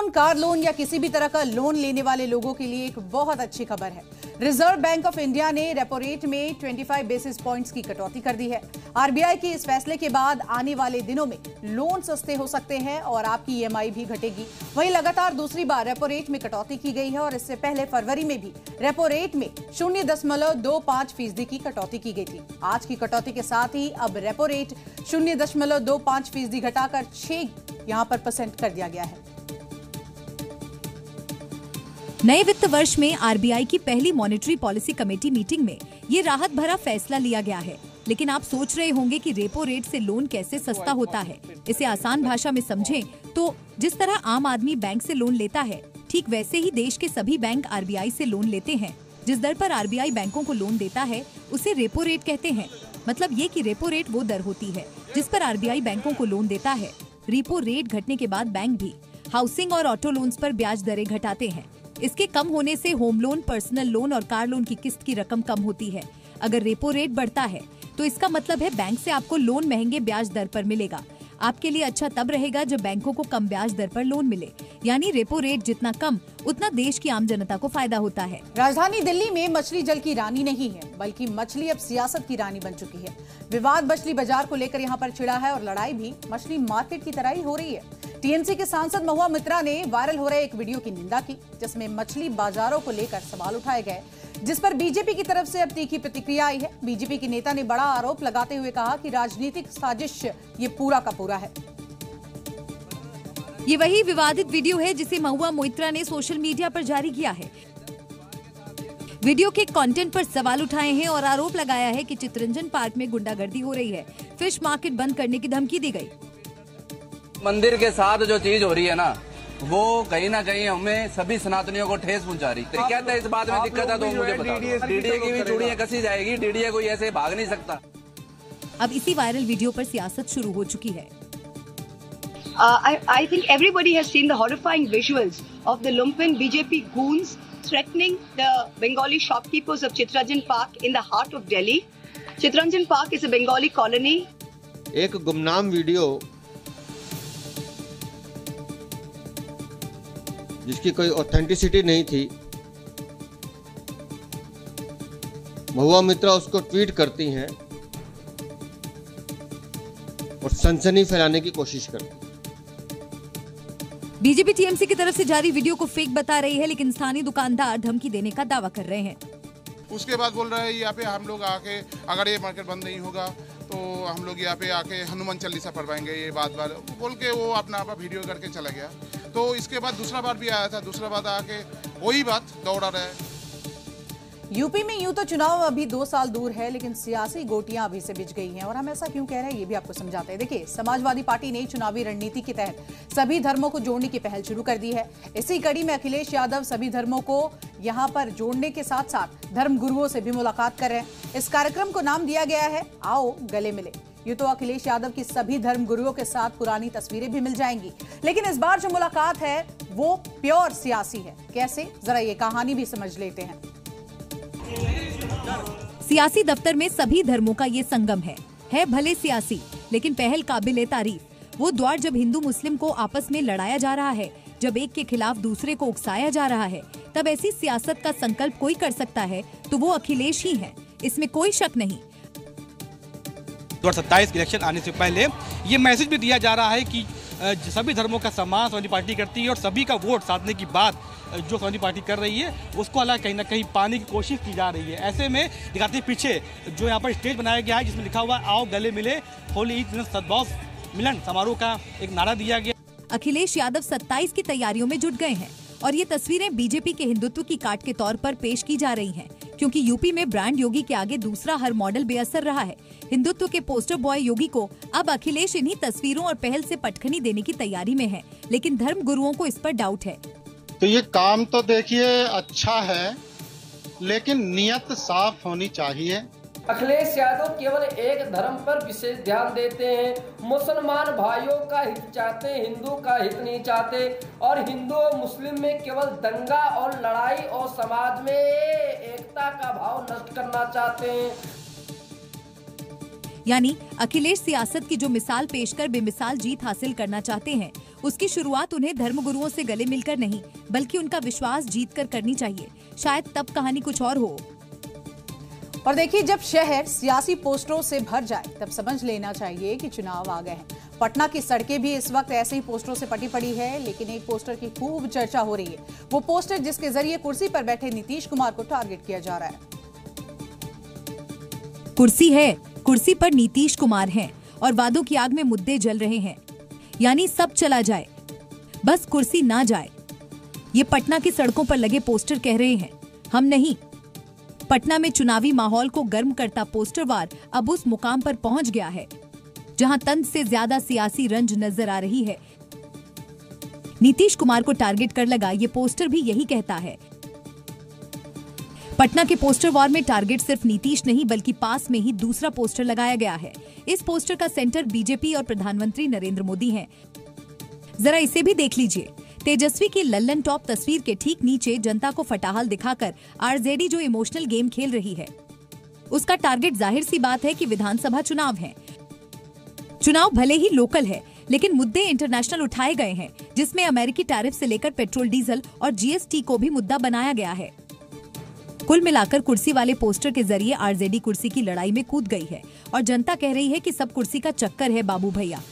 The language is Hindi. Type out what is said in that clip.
लोन, कार लोन या किसी भी तरह का लोन लेने वाले लोगों के लिए एक बहुत अच्छी खबर है। रिजर्व बैंक ऑफ इंडिया ने रेपो रेट में 25 बेसिस पॉइंट्स की कटौती कर दी है। आरबीआई के इस फैसले के बाद आने वाले दिनों में लोन सस्ते हो सकते हैं और आपकी ईएमआई भी घटेगी। वहीं लगातार दूसरी बार रेपो रेट में कटौती की गई है और इससे पहले फरवरी में भी रेपो रेट में 0.25% की कटौती की गई थी। आज की कटौती के साथ ही अब रेपो रेट 0.25% घटाकर 6% कर दिया गया है। नए वित्त वर्ष में आरबीआई की पहली मॉनेटरी पॉलिसी कमेटी मीटिंग में ये राहत भरा फैसला लिया गया है। लेकिन आप सोच रहे होंगे कि रेपो रेट से लोन कैसे सस्ता होता है। इसे आसान भाषा में समझें तो जिस तरह आम आदमी बैंक से लोन लेता है, ठीक वैसे ही देश के सभी बैंक आरबीआई से लोन लेते हैं। जिस दर पर आरबीआई बैंकों को लोन देता है उसे रेपो रेट कहते हैं। मतलब ये कि रेपो रेट वो दर होती है जिस पर आरबीआई बैंकों को लोन देता है। रेपो रेट घटने के बाद बैंक भी हाउसिंग और ऑटो लोन्स पर ब्याज दरें घटाते हैं। इसके कम होने से होम लोन, पर्सनल लोन और कार लोन की किस्त की रकम कम होती है। अगर रेपो रेट बढ़ता है तो इसका मतलब है बैंक से आपको लोन महंगे ब्याज दर पर मिलेगा। आपके लिए अच्छा तब रहेगा जब बैंकों को कम ब्याज दर पर लोन मिले। यानी रेपो रेट जितना कम उतना देश की आम जनता को फायदा होता है। राजधानी दिल्ली में मछली जल की रानी नहीं है, बल्कि मछली अब सियासत की रानी बन चुकी है। विवाद मछली बाजार को लेकर यहाँ पर छिड़ा है और लड़ाई भी मछली मार्केट की तरह ही हो रही है। टीएमसी के सांसद महुआ मित्रा ने वायरल हो रहे एक वीडियो की निंदा की जिसमें मछली बाजारों को लेकर सवाल उठाए गए, जिस पर बीजेपी की तरफ से अब तीखी प्रतिक्रिया आई है। बीजेपी के नेता ने बड़ा आरोप लगाते हुए कहा कि राजनीतिक साजिश ये पूरा का पूरा है। ये वही विवादित वीडियो है जिसे महुआ मोइत्रा ने सोशल मीडिया पर जारी किया है। वीडियो के कंटेंट पर सवाल उठाए हैं और आरोप लगाया है कि चितरंजन पार्क में गुंडागर्दी हो रही है। फिश मार्केट बंद करने की धमकी दी गई। मंदिर के साथ जो चीज हो रही है ना, वो कहीं ना कहीं हमें सभी सनातनियों को ठेस पहुंचा रही है। क्या इस बात में दिक्कत है तो मुझे बता दो। डीडीए की भी चूड़ियां कसी जाएगी, डीडीए कोई ऐसे भाग नहीं सकता। अब इसी वायरल वीडियो पर सियासत शुरू हो चुकी है। I think everybody has seen the horrifying visuals of the lumpen BJP goons threatening the Bengali shopkeepers of Chittaranjan Park in the heart of Delhi. Chittaranjan Park is a Bengali colony. एक गुमनाम वीडियो जिसकी कोई ऑथेंटिसिटी नहीं थी, महुआ मित्रा उसको ट्वीट करती हैं और सनसनी फैलाने की कोशिश करती हैं। बीजेपी टीएमसी की तरफ से जारी वीडियो को फेक बता रही है, लेकिन स्थानीय दुकानदार धमकी देने का दावा कर रहे हैं। उसके बाद बोल रहे हैं यहाँ पे हम लोग आके, अगर ये मार्केट बंद नहीं होगा तो हम लोग यहाँ पे आके हनुमान चालीसा पढ़वाएंगे, ये बात बोल के वो अपना वीडियो करके चला गया। तो इसके बाद दूसरा बार भी आया था, दूसरा बार आके वही बात दौड़ा रहा है। यूपी में यूं तो चुनाव अभी 2 साल दूर है, लेकिन सियासी गोटियां अभी से बिछ गई हैं। और हम ऐसा क्यों कह रहे हैं ये भी आपको समझाते हैं। देखिए, समाजवादी पार्टी ने चुनावी रणनीति के तहत सभी धर्मों को जोड़ने की पहल शुरू कर दी है। इसी कड़ी में अखिलेश यादव सभी धर्मों को यहां पर जोड़ने के साथ साथ धर्म गुरुओं से भी मुलाकात कर रहे हैं। इस कार्यक्रम को नाम दिया गया है आओ गले मिले। ये तो अखिलेश यादव की सभी धर्म गुरुओं के साथ पुरानी तस्वीरें भी मिल जाएंगी, लेकिन इस बार जो मुलाकात है वो प्योर सियासी है। कैसे, जरा ये कहानी भी समझ लेते हैं। सियासी दफ्तर में सभी धर्मों का ये संगम है भले सियासी, लेकिन पहल काबिले तारीफ। वो द्वार जब हिंदू मुस्लिम को आपस में लड़ाया जा रहा है, जब एक के खिलाफ दूसरे को उकसाया जा रहा है, तब ऐसी सियासत का संकल्प कोई कर सकता है तो वो अखिलेश ही है, इसमें कोई शक नहीं। 2027 इलेक्शन आने से पहले ये मैसेज भी दिया जा रहा है कि सभी धर्मों का सम्मान समाजवादी पार्टी करती है और सभी का वोट साधने की बात जो समाजवादी पार्टी कर रही है उसको अलग कहीं ना कहीं पाने की कोशिश की जा रही है। ऐसे में दिखाते पीछे जो यहाँ पर स्टेज बनाया गया है जिसमें लिखा हुआ है आओ गले मिले, होली ईद सद्भाव मिलन समारोह का एक नारा दिया गया। अखिलेश यादव 27 की तैयारियों में जुट गए हैं और ये तस्वीरें बीजेपी के हिंदुत्व की काट के तौर पर पेश की जा रही हैं, क्योंकि यूपी में ब्रांड योगी के आगे दूसरा हर मॉडल बेअसर रहा है। हिंदुत्व के पोस्टर बॉय योगी को अब अखिलेश इन्हीं तस्वीरों और पहल से पटखनी देने की तैयारी में है, लेकिन धर्म गुरुओं को इस पर डाउट है। तो ये काम तो देखिए अच्छा है, लेकिन नियत साफ होनी चाहिए। अखिलेश यादव केवल एक धर्म पर विशेष ध्यान देते हैं। मुसलमान भाइयों का हित चाहते, हिंदू का हित नहीं चाहते और हिंदू और मुस्लिम में केवल दंगा और लड़ाई और समाज में एकता का भाव नष्ट करना चाहते हैं। यानी अखिलेश सियासत की जो मिसाल पेश कर बेमिसाल जीत हासिल करना चाहते हैं, उसकी शुरुआत उन्हें धर्मगुरुओं से गले मिलकर नहीं, बल्कि उनका विश्वास जीतकर करनी चाहिए। शायद तब कहानी कुछ और हो। और देखिए, जब शहर सियासी पोस्टरों से भर जाए तब समझ लेना चाहिए कि चुनाव आ गए हैं। पटना की सड़कें भी इस वक्त ऐसे ही पोस्टरों से पटी पड़ी है, लेकिन एक पोस्टर की खूब चर्चा हो रही है। वो पोस्टर जिसके जरिए कुर्सी पर बैठे नीतीश कुमार को टारगेट किया जा रहा है। कुर्सी है, कुर्सी पर नीतीश कुमार हैं और वादों की आग में मुद्दे जल रहे हैं। यानी सब चला जाए, बस कुर्सी ना जाए। ये पटना की सड़कों पर लगे पोस्टर कह रहे हैं, हम नहीं। पटना में चुनावी माहौल को गर्म करता पोस्टर वार अब उस मुकाम पर पहुंच गया है जहां तंज से ज्यादा सियासी रंज नजर आ रही है। नीतीश कुमार को टारगेट कर लगा ये पोस्टर भी यही कहता है। पटना के पोस्टर वार में टारगेट सिर्फ नीतीश नहीं, बल्कि पास में ही दूसरा पोस्टर लगाया गया है। इस पोस्टर का सेंटर बीजेपी और प्रधानमंत्री नरेंद्र मोदी हैं। जरा इसे भी देख लीजिए। तेजस्वी की लल्लन टॉप तस्वीर के ठीक नीचे जनता को फटाहल दिखाकर आरजेडी जो इमोशनल गेम खेल रही है, उसका टारगेट जाहिर सी बात है कि विधानसभा चुनाव है। चुनाव भले ही लोकल है, लेकिन मुद्दे इंटरनेशनल उठाए गए हैं, जिसमें अमेरिकी टैरिफ से लेकर पेट्रोल डीजल और जीएसटी को भी मुद्दा बनाया गया है। कुल मिलाकर कुर्सी वाले पोस्टर के जरिए आरजेडी कुर्सी की लड़ाई में कूद गई है और जनता कह रही है कि सब कुर्सी का चक्कर है बाबू भैया।